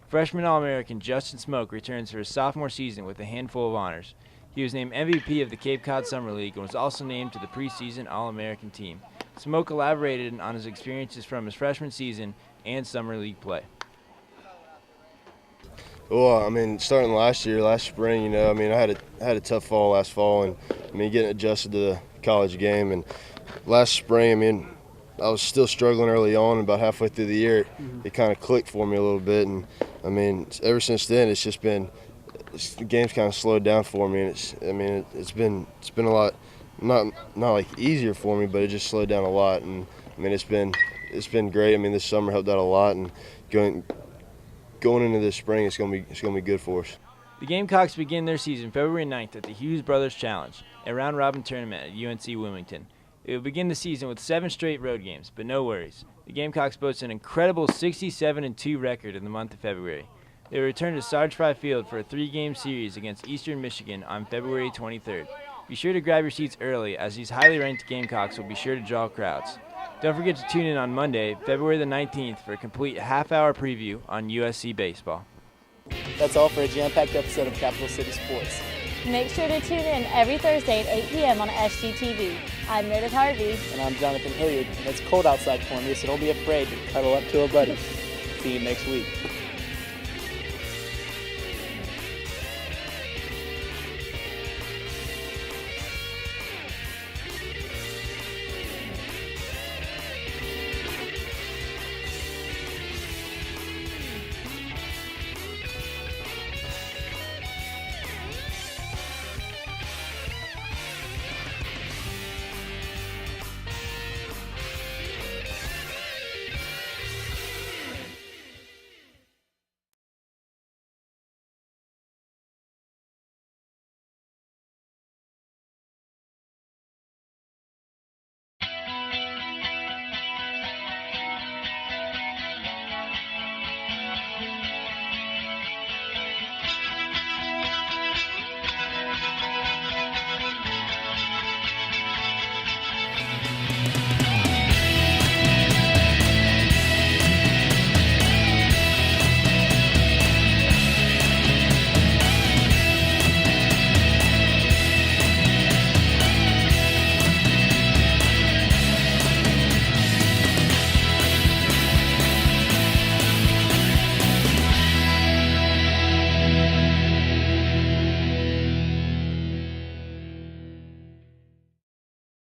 Freshman All-American Justin Smoke returns for his sophomore season with a handful of honors. He was named MVP of the Cape Cod Summer League and was also named to the preseason All-American team. Smoke elaborated on his experiences from his freshman season and Summer League play. Well, I mean, starting last spring, you know, I mean, I had a tough fall last fall, and I mean, getting adjusted to the college game. And last spring, I mean, I was still struggling early on. About halfway through the year, it kind of clicked for me a little bit, and I mean, ever since then, it's just been the game's kind of slowed down for me, and it's been a lot, not like easier for me, but it just slowed down a lot. And I mean, it's been great. I mean, this summer helped out a lot, and going into this spring, it's gonna be good for us. The Gamecocks begin their season February 9th at the Hughes Brothers Challenge, a round-robin tournament at UNC Wilmington. It will begin the season with 7 straight road games, but no worries. The Gamecocks boast an incredible 67-2 record in the month of February. They will return to Sarge Frye Field for a 3-game series against Eastern Michigan on February 23rd. Be sure to grab your seats early, as these highly ranked Gamecocks will be sure to draw crowds. Don't forget to tune in on Monday, February the 19th, for a complete half-hour preview on USC baseball. That's all for a jam-packed episode of Capital City Sports. Make sure to tune in every Thursday at 8 p.m. on SGTV. I'm Meredith Harvey. And I'm Jonathan Hilliard. And it's cold outside for me, so don't be afraid to cuddle up to a buddy. See you next week.